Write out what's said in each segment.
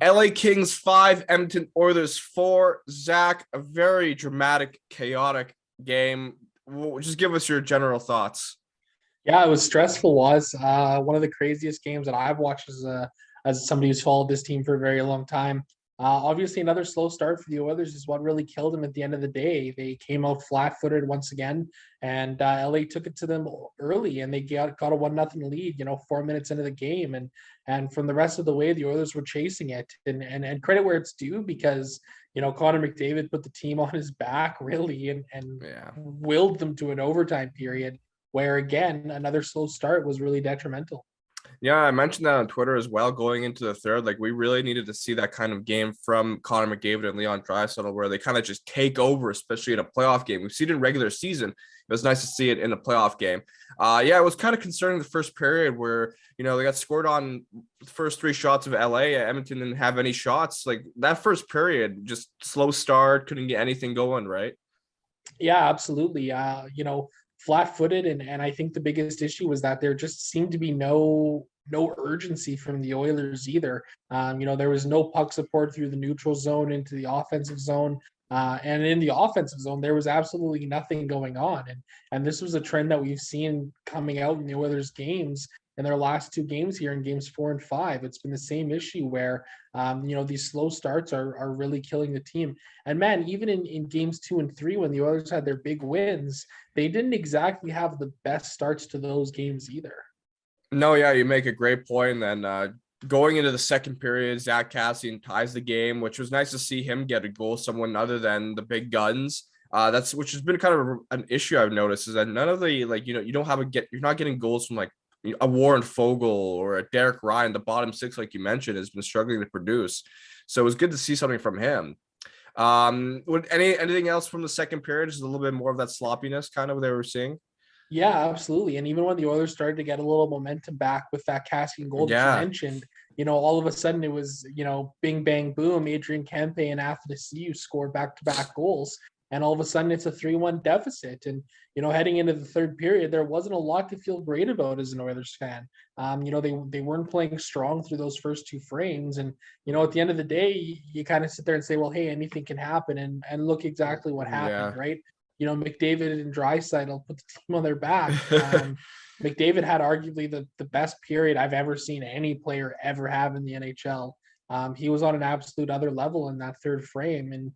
LA Kings 5, Edmonton Oilers 4. Zach, a very dramatic, chaotic game. Just give us your general thoughts. Yeah, it was stressful. Was one of the craziest games that I've watched as somebody who's followed this team for a very long time. Obviously, another slow start for the Oilers is what really killed them at the end of the day. They came out flat-footed once again, and LA took it to them early, and they got a 1-0 lead. 4 minutes into the game, and from the rest of the way, the Oilers were chasing it. And credit where it's due, because Connor McDavid put the team on his back really, and Yeah. willed them to an overtime period where, again, another slow start was really detrimental. Yeah, I mentioned that on Twitter as well. Going into the third, like we really needed to see that kind of game from Connor McDavid and Leon Draisaitl, where they kind of just take over, especially in a playoff game. We've seen it in regular season. It was nice to see it in a playoff game. Yeah, it was kind of concerning the first period where they got scored on the first three shots of LA. Edmonton didn't have any shots. Like that first period, just slow start, couldn't get anything going, right? Yeah, absolutely. Flat-footed, and I think the biggest issue was that there just seemed to be no urgency from the Oilers either. There was no puck support through the neutral zone into the offensive zone. And in the offensive zone, there was absolutely nothing going on. And this was a trend that we've seen coming out in the Oilers games in their last two games here in games 4 and 5. It's been the same issue where, these slow starts are really killing the team. And man, even in games 2 and 3, when the Oilers had their big wins, they didn't exactly have the best starts to those games either. No, yeah, you make a great point. And then going into the second period, Zach Cassian ties the game, which was nice to see him get a goal, someone other than the big guns. That's which has been kind of an issue I've noticed, is that none of the you don't have you're not getting goals from like a Warren Fogle or a Derek Ryan. The bottom six, like you mentioned, has been struggling to produce. So it was good to see something from him. Would anything else from the second period? Just a little bit more of that sloppiness kind of they were seeing. Yeah, absolutely. And even when the Oilers started to get a little momentum back with that Cassian goal that you Yeah. mentioned, all of a sudden it was, bing, bang, boom, Adrian Kempe and Athanasiou scored back-to-back goals. And all of a sudden it's a 3-1 deficit. And, heading into the third period, there wasn't a lot to feel great about as an Oilers fan. They weren't playing strong through those first two frames. And, at the end of the day, you kind of sit there and say, well, hey, anything can happen. And look exactly what happened, Yeah. right? McDavid and Draisaitl put the team on their back. McDavid had arguably the best period I've ever seen any player ever have in the NHL. He was on an absolute other level in that third frame, and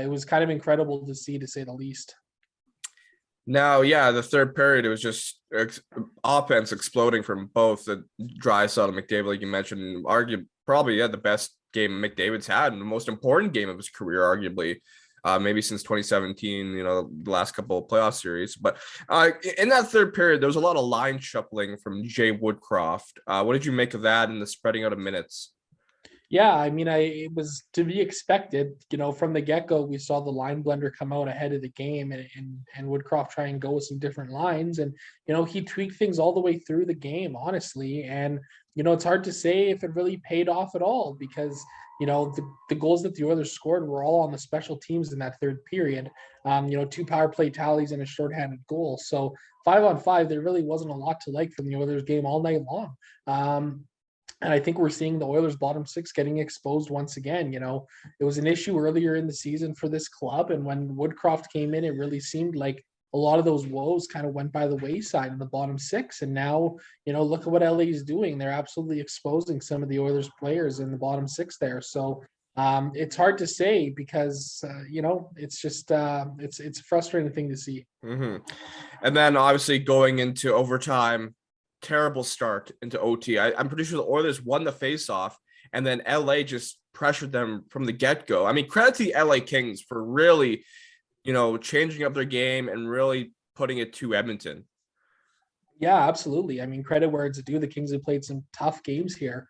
it was kind of incredible to see, to say the least. Now, yeah, the third period, it was just offense exploding from both the Draisaitl and McDavid, like you mentioned. Probably the best game McDavid's had, and the most important game of his career, arguably. Maybe since 2017, the last couple of playoff series. But in that third period, there was a lot of line shuffling from Jay Woodcroft. What did you make of that and the spreading out of minutes? Yeah, I mean, it was to be expected. From the get-go, we saw the line blender come out ahead of the game, and Woodcroft try and go with some different lines. And, he tweaked things all the way through the game, honestly. And, it's hard to say if it really paid off at all, because, the goals that the Oilers scored were all on the special teams in that third period. 2 power play tallies and a shorthanded goal. So 5-on-5, there really wasn't a lot to like from the Oilers game all night long. And I think we're seeing the Oilers' bottom six getting exposed once again. It was an issue earlier in the season for this club. And when Woodcroft came in, it really seemed like a lot of those woes kind of went by the wayside in the bottom six. And now, look at what LA is doing. They're absolutely exposing some of the Oilers players in the bottom six there. So it's hard to say because, it's just it's a frustrating thing to see. Mm-hmm. And then obviously going into overtime, terrible start into OT. I'm pretty sure the Oilers won the faceoff, and then LA just pressured them from the get-go. I mean, credit to the LA Kings for really, changing up their game and really putting it to Edmonton. Yeah, absolutely. I mean, credit where it's due. The Kings have played some tough games here.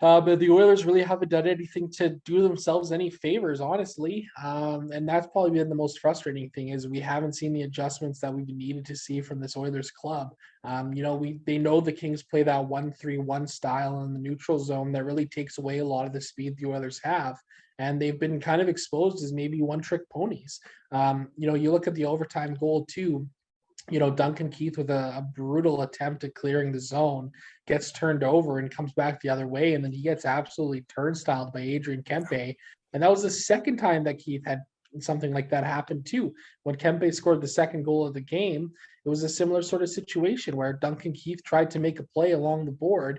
But the Oilers really haven't done anything to do themselves any favors, honestly. And that's probably been the most frustrating thing, is we haven't seen the adjustments that we've needed to see from this Oilers club. They know the Kings play that 1-3-1 style in the neutral zone that really takes away a lot of the speed the Oilers have. And they've been kind of exposed as maybe one-trick ponies. You look at the overtime goal too. Duncan Keith with a brutal attempt at clearing the zone gets turned over and comes back the other way. And then he gets absolutely turnstiled by Adrian Kempe. And that was the second time that Keith had something like that happen too. When Kempe scored the second goal of the game, it was a similar sort of situation where Duncan Keith tried to make a play along the board.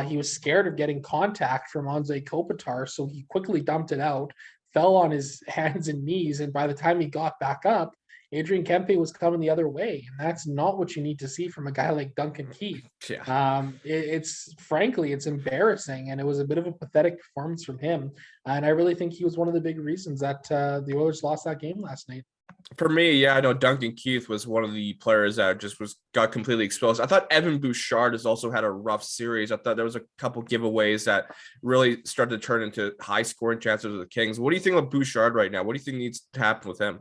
He was scared of getting contact from Anze Kopitar, so he quickly dumped it out, fell on his hands and knees, and by the time he got back up, Adrian Kempe was coming the other way, and that's not what you need to see from a guy like Duncan Keith. Yeah. It's frankly, it's embarrassing, and it was a bit of a pathetic performance from him. And I really think he was one of the big reasons that the Oilers lost that game last night. For me, yeah, I know Duncan Keith was one of the players that just got completely exposed. I thought Evan Bouchard has also had a rough series. I thought there was a couple giveaways that really started to turn into high scoring chances of the Kings. What do you think about Bouchard right now? What do you think needs to happen with him?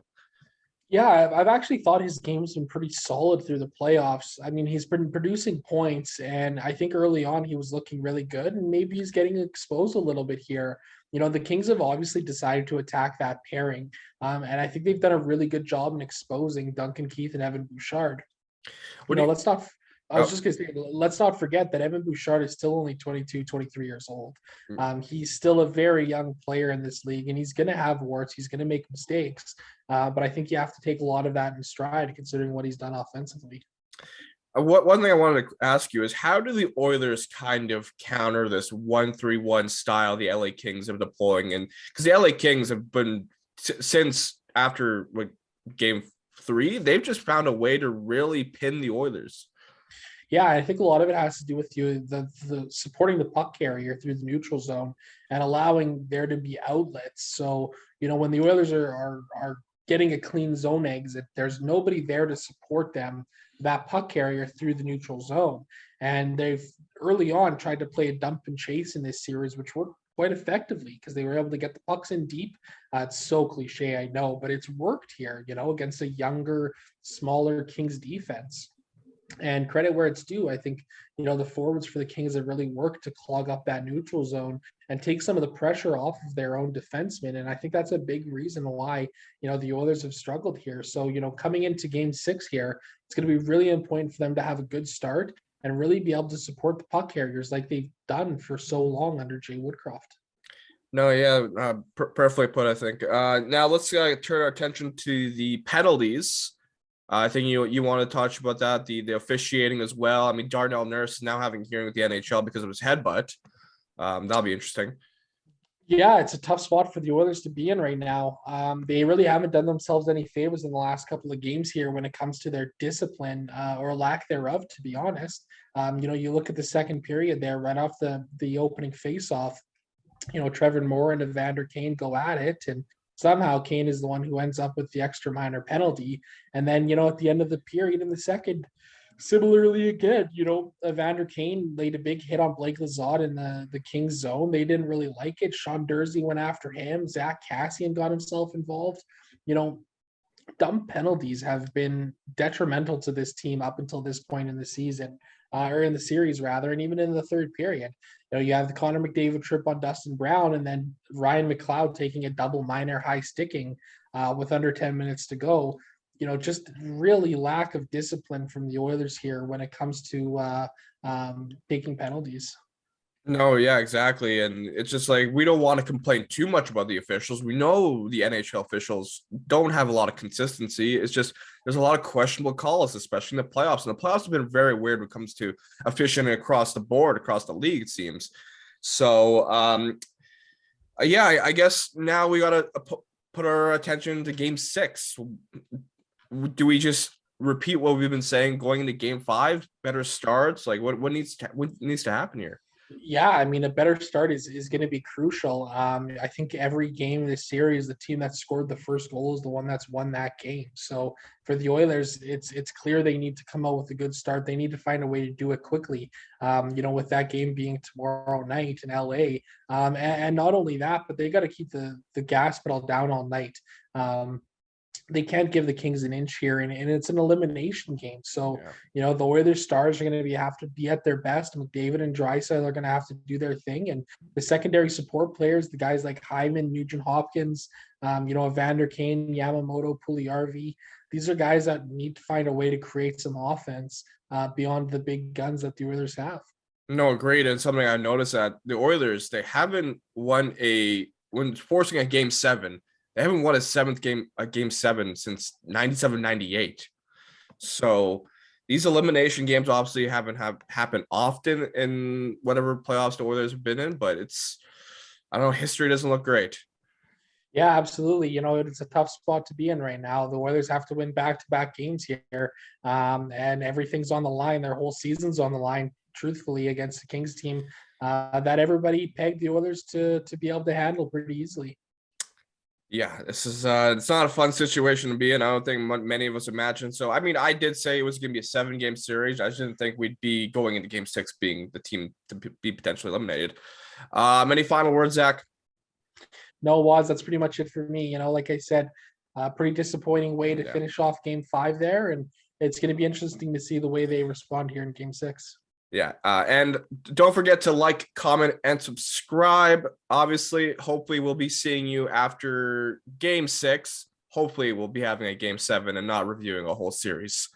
Yeah, I've actually thought his game's been pretty solid through the playoffs. I mean, he's been producing points, and I think early on he was looking really good, and maybe he's getting exposed a little bit here. The Kings have obviously decided to attack that pairing, and I think they've done a really good job in exposing Duncan Keith and Evan Bouchard. What do you, Let's not. I oh, was just going to say, let's not forget that Evan Bouchard is still only 22, 23 years old. He's still a very young player in this league, and he's going to have warts. He's going to make mistakes. But I think you have to take a lot of that in stride, considering what he's done offensively. one thing I wanted to ask you is how do the Oilers kind of counter this 1-3-1 style the LA Kings are deploying? And because the LA Kings have been since after game 3, they've just found a way to really pin the Oilers. Yeah, I think a lot of it has to do with the supporting the puck carrier through the neutral zone and allowing there to be outlets. So, when the Oilers are getting a clean zone exit, there's nobody there to support them, that puck carrier through the neutral zone. And they've early on tried to play a dump and chase in this series, which worked quite effectively because they were able to get the pucks in deep. It's so cliche, I know, but it's worked here, against a younger, smaller Kings defense. And credit where it's due. I think, the forwards for the Kings have really worked to clog up that neutral zone and take some of the pressure off of their own defensemen. And I think that's a big reason why, the Oilers have struggled here. So, coming into game 6 here, it's going to be really important for them to have a good start and really be able to support the puck carriers like they've done for so long under Jay Woodcroft. No, yeah, perfectly put, I think. Now let's turn our attention to the penalties. I think you want to touch about that, the officiating as well. I mean, Darnell Nurse is now having hearing with the NHL because of his headbutt. That'll be interesting. Yeah, it's a tough spot for the Oilers to be in right now. They really haven't done themselves any favors in the last couple of games here when it comes to their discipline or lack thereof, to be honest. You look at the second period there, right off the opening faceoff, Trevor Moore and Evander Kane go at it, and somehow Kane is the one who ends up with the extra minor penalty. And then, at the end of the period in the second, similarly again, Evander Kane laid a big hit on Blake Lizotte in the Kings zone. They didn't really like it. Sean Dursey went after him. Zach Cassian got himself involved. Dumb penalties have been detrimental to this team up until this point in the season, or in the series rather, and even in the third period. You have the Connor McDavid trip on Dustin Brown, and then Ryan McLeod taking a double minor high sticking with under 10 minutes to go. Just really lack of discipline from the Oilers here when it comes to taking penalties. No, yeah, exactly. And it's just like we don't want to complain too much about the officials. We know the NHL officials don't have a lot of consistency. It's just there's a lot of questionable calls, especially in the playoffs. And the playoffs have been very weird when it comes to officiating across the board, across the league, it seems. So, yeah, I guess now we got to put our attention to game 6. Do we just repeat what we've been saying going into game 5? Better starts? Like what needs to happen here? Yeah, I mean, a better start is going to be crucial. I think every game in this series, the team that scored the first goal is the one that's won that game. So for the Oilers, it's clear they need to come out with a good start. They need to find a way to do it quickly. With that game being tomorrow night in LA, and not only that, but they got to keep the gas pedal down all night. They can't give the Kings an inch here, and it's an elimination game. So, the Oilers stars are going to have to be at their best. McDavid and Draisaitl are going to have to do their thing. And the secondary support players, the guys like Hyman, Nugent Hopkins, Evander Kane, Yamamoto, Puljujarvi, these are guys that need to find a way to create some offense beyond the big guns that the Oilers have. No, agreed. And something I noticed that the Oilers, they haven't won when forcing a game 7, they haven't won a game 7 since 97-98. So these elimination games obviously haven't happened often in whatever playoffs the Oilers have been in, but I don't know, history doesn't look great. Yeah, absolutely. It's a tough spot to be in right now. The Oilers have to win back-to-back games here, and everything's on the line. Their whole season's on the line, truthfully, against the Kings team that everybody pegged the Oilers to be able to handle pretty easily. Yeah, this is it's not a fun situation to be in. I don't think many of us imagined. So, I mean, I did say it was going to be a 7-game series. I just didn't think we'd be going into game 6 being the team to be potentially eliminated. Any final words, Zach? No, Waz, that's pretty much it for me. Like I said, pretty disappointing way to finish off game 5 there. And it's going to be interesting to see the way they respond here in game 6. Yeah. And don't forget to like, comment, and subscribe. Obviously, hopefully we'll be seeing you after game 6. Hopefully we'll be having a game 7 and not reviewing a whole series.